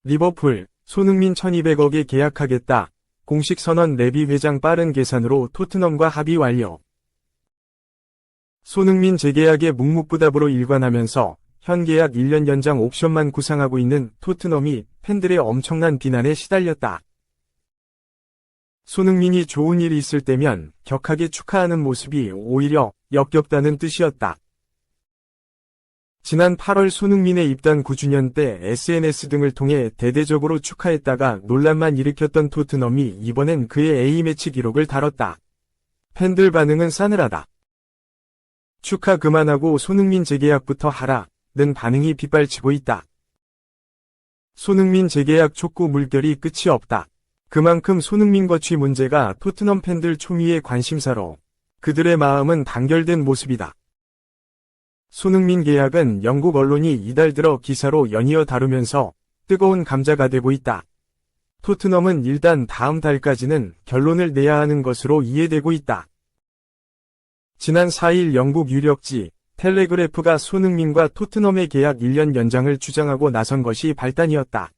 리버풀, 손흥민 1200억에 계약하겠다. 공식 선언. 레비 회장 빠른 계산으로 토트넘과 합의 완료. 손흥민 재계약에 묵묵부답으로 일관하면서 현 계약 1년 연장 옵션만 구상하고 있는 토트넘이 팬들의 엄청난 비난에 시달렸다. 손흥민이 좋은 일이 있을 때면 격하게 축하하는 모습이 오히려 역겹다는 뜻이었다. 지난 8월 손흥민의 입단 9주년 때 SNS 등을 통해 대대적으로 축하했다가 논란만 일으켰던 토트넘이 이번엔 그의 A매치 기록을 다뤘다. 팬들 반응은 싸늘하다. 축하 그만하고 손흥민 재계약부터 하라 는 반응이 빗발치고 있다. 손흥민 재계약 촉구 물결이 끝이 없다. 그만큼 손흥민 거취 문제가 토트넘 팬들 초미의 관심사로 그들의 마음은 단결된 모습이다. 손흥민 계약은 영국 언론이 이달 들어 기사로 연이어 다루면서 뜨거운 감자가 되고 있다. 토트넘은 일단 다음 달까지는 결론을 내야 하는 것으로 이해되고 있다. 지난 4일 영국 유력지 텔레그래프가 손흥민과 토트넘의 계약 1년 연장을 주장하고 나선 것이 발단이었다.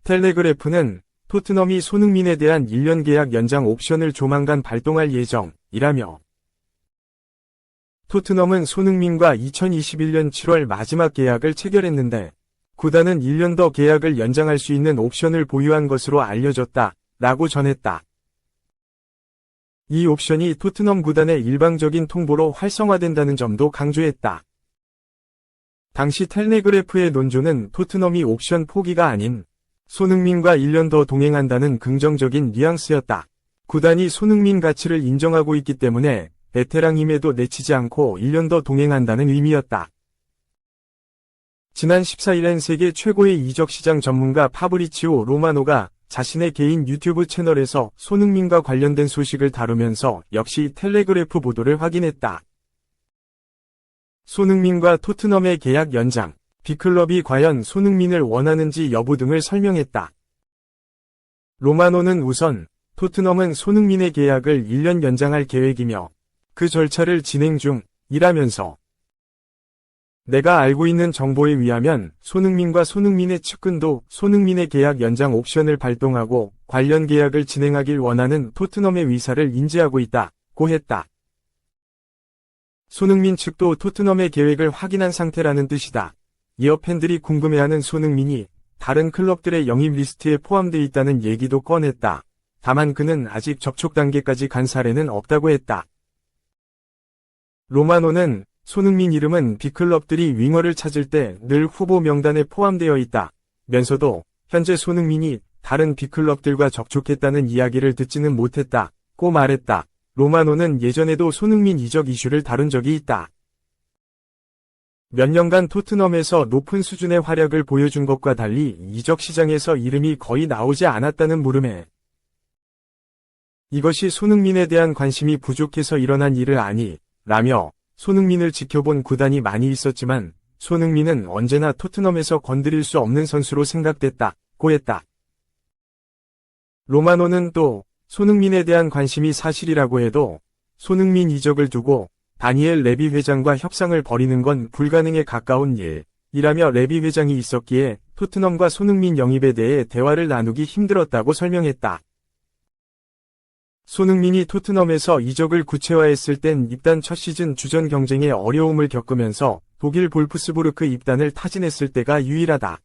텔레그래프는 토트넘이 손흥민에 대한 1년 계약 연장 옵션을 조만간 발동할 예정이라며 토트넘은 손흥민과 2021년 7월 마지막 계약을 체결했는데 구단은 1년 더 계약을 연장할 수 있는 옵션을 보유한 것으로 알려졌다 라고 전했다. 이 옵션이 토트넘 구단의 일방적인 통보로 활성화된다는 점도 강조했다. 당시 텔레그래프의 논조는 토트넘이 옵션 포기가 아닌 손흥민과 1년 더 동행한다는 긍정적인 뉘앙스였다. 구단이 손흥민 가치를 인정하고 있기 때문에 베테랑임에도 내치지 않고 1년 더 동행한다는 의미였다. 지난 14일엔 세계 최고의 이적시장 전문가 파브리치오 로마노가 자신의 개인 유튜브 채널에서 손흥민과 관련된 소식을 다루면서 역시 텔레그래프 보도를 확인했다. 손흥민과 토트넘의 계약 연장, 빅클럽이 과연 손흥민을 원하는지 여부 등을 설명했다. 로마노는 우선 토트넘은 손흥민의 계약을 1년 연장할 계획이며 그 절차를 진행 중이라면서 내가 알고 있는 정보에 의하면 손흥민과 손흥민의 측근도 손흥민의 계약 연장 옵션을 발동하고 관련 계약을 진행하길 원하는 토트넘의 의사를 인지하고 있다고 했다. 손흥민 측도 토트넘의 계획을 확인한 상태라는 뜻이다. 이어 팬들이 궁금해하는 손흥민이 다른 클럽들의 영입 리스트에 포함되어 있다는 얘기도 꺼냈다. 다만 그는 아직 접촉 단계까지 간 사례는 없다고 했다. 로마노는 손흥민 이름은 빅클럽들이 윙어를 찾을 때 늘 후보 명단에 포함되어 있다 면서도 현재 손흥민이 다른 빅클럽들과 접촉했다는 이야기를 듣지는 못했다고 말했다. 로마노는 예전에도 손흥민 이적 이슈를 다룬 적이 있다. 몇 년간 토트넘에서 높은 수준의 활약을 보여준 것과 달리 이적 시장에서 이름이 거의 나오지 않았다는 물음에 이것이 손흥민에 대한 관심이 부족해서 일어난 일을 아니라며 손흥민을 지켜본 구단이 많이 있었지만 손흥민은 언제나 토트넘에서 건드릴 수 없는 선수로 생각됐다고 했다. 로마노는 또 손흥민에 대한 관심이 사실이라고 해도 손흥민 이적을 두고 다니엘 레비 회장과 협상을 벌이는 건 불가능에 가까운 일이라며 레비 회장이 있었기에 토트넘과 손흥민 영입에 대해 대화를 나누기 힘들었다고 설명했다. 손흥민이 토트넘에서 이적을 구체화했을 땐 입단 첫 시즌 주전 경쟁에 어려움을 겪으면서 독일 볼프스부르크 입단을 타진했을 때가 유일하다.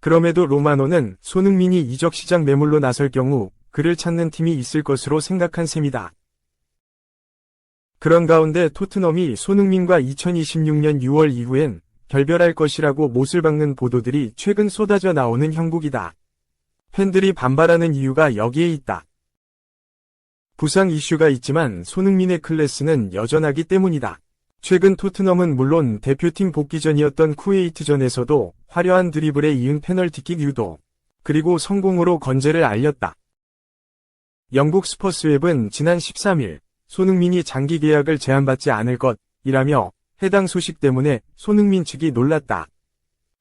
그럼에도 로마노는 손흥민이 이적 시장 매물로 나설 경우 그를 찾는 팀이 있을 것으로 생각한 셈이다. 그런 가운데 토트넘이 손흥민과 2026년 6월 이후엔 결별할 것이라고 못을 박는 보도들이 최근 쏟아져 나오는 형국이다. 팬들이 반발하는 이유가 여기에 있다. 부상 이슈가 있지만 손흥민의 클래스는 여전하기 때문이다. 최근 토트넘은 물론 대표팀 복귀전이었던 쿠웨이트전에서도 화려한 드리블에 이은 페널티킥 유도, 그리고 성공으로 건재를 알렸다. 영국 스퍼스웹은 지난 13일 손흥민이 장기 계약을 제한받지 않을 것이라며 해당 소식 때문에 손흥민 측이 놀랐다.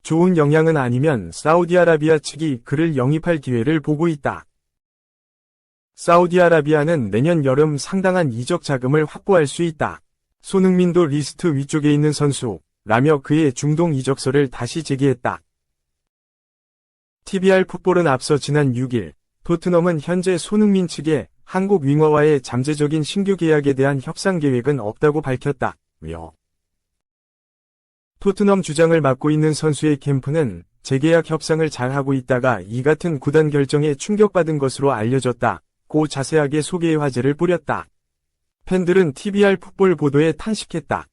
좋은 영향은 아니면 사우디아라비아 측이 그를 영입할 기회를 보고 있다. 사우디아라비아는 내년 여름 상당한 이적 자금을 확보할 수 있다. 손흥민도 리스트 위쪽에 있는 선수라고 라며 그의 중동 이적설을 다시 제기했다. TVR 풋볼은 앞서 지난 6일 토트넘은 현재 손흥민 측에 한국 윙어와의 잠재적인 신규 계약에 대한 협상 계획은 없다고 밝혔다. 토트넘 주장을 맡고 있는 선수의 캠프는 재계약 협상을 잘하고 있다가 이 같은 구단 결정에 충격받은 것으로 알려졌다. 고 자세하게 소개의 화제를 뿌렸다. 팬들은 TVR 풋볼 보도에 탄식했다.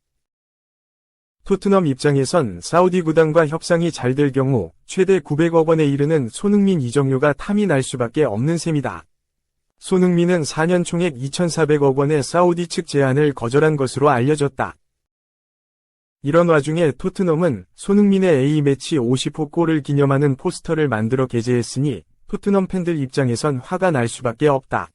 토트넘 입장에선 사우디 구단과 협상이 잘 될 경우 최대 900억 원에 이르는 손흥민 이적료가 탐이 날 수밖에 없는 셈이다. 손흥민은 4년 총액 2,400억 원의 사우디 측 제안을 거절한 것으로 알려졌다. 이런 와중에 토트넘은 손흥민의 A매치 50호 골을 기념하는 포스터를 만들어 게재했으니 토트넘 팬들 입장에선 화가 날 수밖에 없다.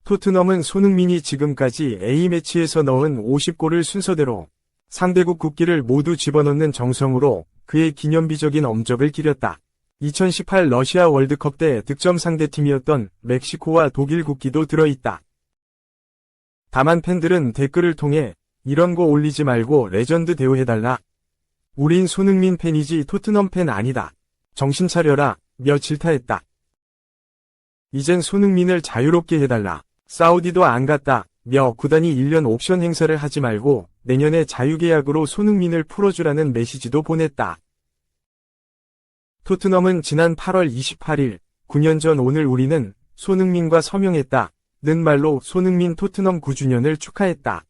토트넘은 손흥민이 지금까지 A매치에서 넣은 50골을 순서대로 상대국 국기를 모두 집어넣는 정성으로 그의 기념비적인 엄적을 기렸다. 2018 러시아 월드컵 때 득점 상대팀이었던 멕시코와 독일 국기도 들어있다. 다만 팬들은 댓글을 통해 이런 거 올리지 말고 레전드 대우해달라. 우린 손흥민 팬이지 토트넘 팬 아니다. 정신 차려라. 며 질타했다. 이젠 손흥민을 자유롭게 해달라. 사우디도 안 갔다. 며 구단이 1년 옵션 행사를 하지 말고 내년에 자유계약으로 손흥민을 풀어주라는 메시지도 보냈다. 토트넘은 지난 8월 28일 9년 전 오늘 우리는 손흥민과 서명했다. 는 말로 손흥민 토트넘 9주년을 축하했다.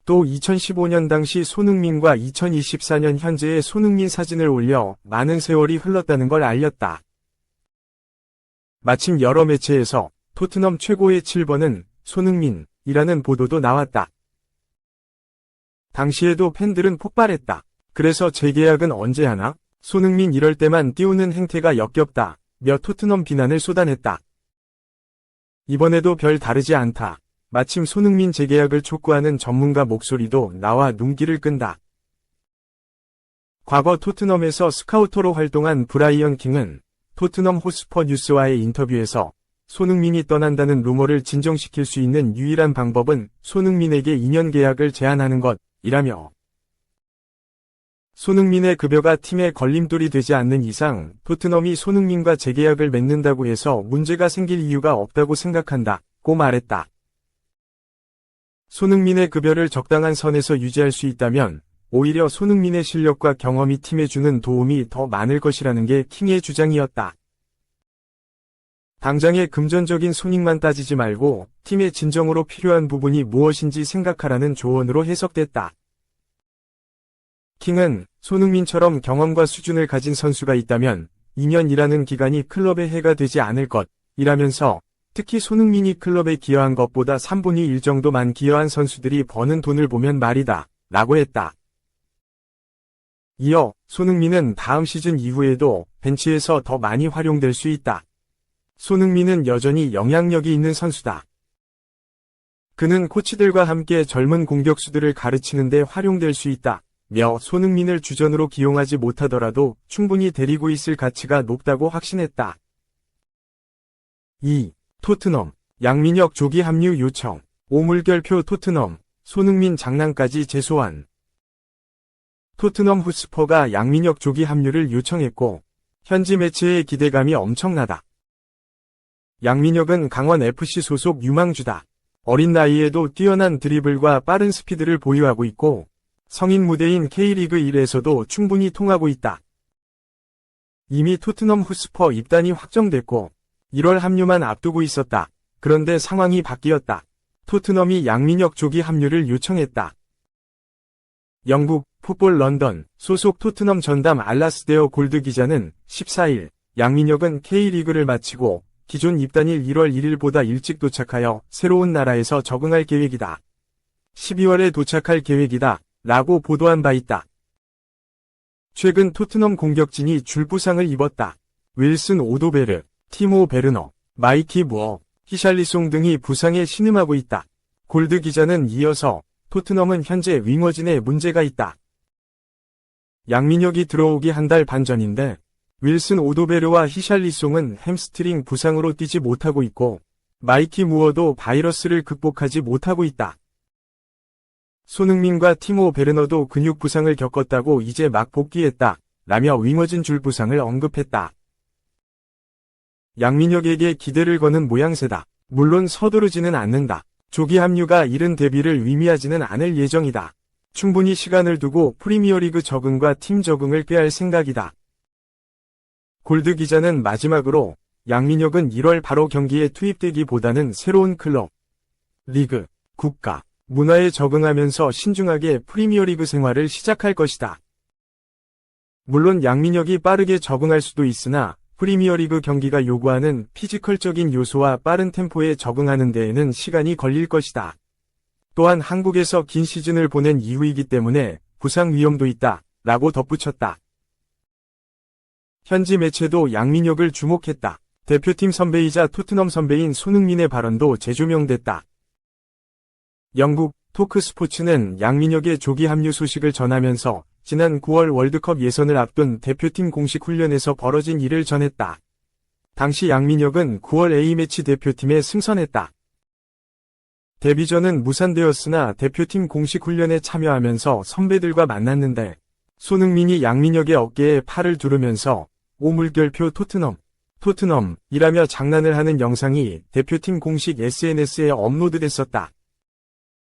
또 2015년 당시 손흥민과 2024년 현재의 손흥민 사진을 올려 많은 세월이 흘렀다는 걸 알렸다. 마침 여러 매체에서 토트넘 최고의 7번은 손흥민이라는 보도도 나왔다. 당시에도 팬들은 폭발했다. 그래서 재계약은 언제 하나? 손흥민 이럴 때만 띄우는 행태가 역겹다. 며 토트넘 비난을 쏟아냈다. 이번에도 별 다르지 않다. 마침 손흥민 재계약을 촉구하는 전문가 목소리도 나와 눈길을 끈다. 과거 토트넘에서 스카우터로 활동한 브라이언 킹은 토트넘 호스퍼 뉴스와의 인터뷰에서 손흥민이 떠난다는 루머를 진정시킬 수 있는 유일한 방법은 손흥민에게 2년 계약을 제안하는 것이라며 손흥민의 급여가 팀에 걸림돌이 되지 않는 이상 토트넘이 손흥민과 재계약을 맺는다고 해서 문제가 생길 이유가 없다고 생각한다고 말했다. 손흥민의 급여를 적당한 선에서 유지할 수 있다면 오히려 손흥민의 실력과 경험이 팀에 주는 도움이 더 많을 것이라는 게 킹의 주장이었다. 당장의 금전적인 손익만 따지지 말고 팀에 진정으로 필요한 부분이 무엇인지 생각하라는 조언으로 해석됐다. 킹은 손흥민처럼 경험과 수준을 가진 선수가 있다면 2년이라는 기간이 클럽에 해가 되지 않을 것이라면서 특히 손흥민이 클럽에 기여한 것보다 3분의 1 정도만 기여한 선수들이 버는 돈을 보면 말이다 라고 했다. 이어 손흥민은 다음 시즌 이후에도 벤치에서 더 많이 활용될 수 있다. 손흥민은 여전히 영향력이 있는 선수다. 그는 코치들과 함께 젊은 공격수들을 가르치는 데 활용될 수 있다. 며 손흥민을 주전으로 기용하지 못하더라도 충분히 데리고 있을 가치가 높다고 확신했다. 2. 토트넘, 양민혁 조기 합류 요청. 오물결표 토트넘, 손흥민 장난까지 재소환. 토트넘 헛스퍼가 양민혁 조기 합류를 요청했고 현지 매체의 기대감이 엄청나다. 양민혁은 강원FC 소속 유망주다. 어린 나이에도 뛰어난 드리블과 빠른 스피드를 보유하고 있고 성인 무대인 K리그 1에서도 충분히 통하고 있다. 이미 토트넘 헛스퍼 입단이 확정됐고 1월 합류만 앞두고 있었다. 그런데 상황이 바뀌었다. 토트넘이 양민혁 조기 합류를 요청했다. 영국 풋볼 런던 소속 토트넘 전담 알라스데어 골드 기자는 14일 양민혁은 K리그를 마치고 기존 입단일 1월 1일보다 일찍 도착하여 새로운 나라에서 적응할 계획이다. 12월에 도착할 계획이다. 라고 보도한 바 있다. 최근 토트넘 공격진이 줄부상을 입었다. 윌슨 오도베르, 티모 베르너, 마이키 무어, 히샬리송 등이 부상에 신음하고 있다. 골드 기자는 이어서 토트넘은 현재 윙어진에 문제가 있다. 양민혁이 들어오기 한 달 반 전인데 윌슨 오도베르와 히샬리송은 햄스트링 부상으로 뛰지 못하고 있고 마이키 무어도 바이러스를 극복하지 못하고 있다. 손흥민과 티모 베르너도 근육 부상을 겪었다고 이제 막 복귀했다. 라며 윙어진 줄 부상을 언급했다. 양민혁에게 기대를 거는 모양새다. 물론 서두르지는 않는다. 조기 합류가 이른 데뷔를 의미하지는 않을 예정이다. 충분히 시간을 두고 프리미어리그 적응과 팀 적응을 꾀할 생각이다. 골드 기자는 마지막으로 양민혁은 1월 바로 경기에 투입되기보다는 새로운 클럽, 리그, 국가, 문화에 적응하면서 신중하게 프리미어리그 생활을 시작할 것이다. 물론 양민혁이 빠르게 적응할 수도 있으나 프리미어리그 경기가 요구하는 피지컬적인 요소와 빠른 템포에 적응하는 데에는 시간이 걸릴 것이다. 또한 한국에서 긴 시즌을 보낸 이후이기 때문에 부상 위험도 있다. 라고 덧붙였다. 현지 매체도 양민혁을 주목했다. 대표팀 선배이자 토트넘 선배인 손흥민의 발언도 재조명됐다. 영국 토크스포츠는 양민혁의 조기 합류 소식을 전하면서 지난 9월 월드컵 예선을 앞둔 대표팀 공식 훈련에서 벌어진 일을 전했다. 당시 양민혁은 9월 A매치 대표팀에 승선했다. 데뷔전은 무산되었으나 대표팀 공식 훈련에 참여하면서 선배들과 만났는데 손흥민이 양민혁의 어깨에 팔을 두르면서 오물결표 토트넘이라며 장난을 하는 영상이 대표팀 공식 SNS에 업로드됐었다.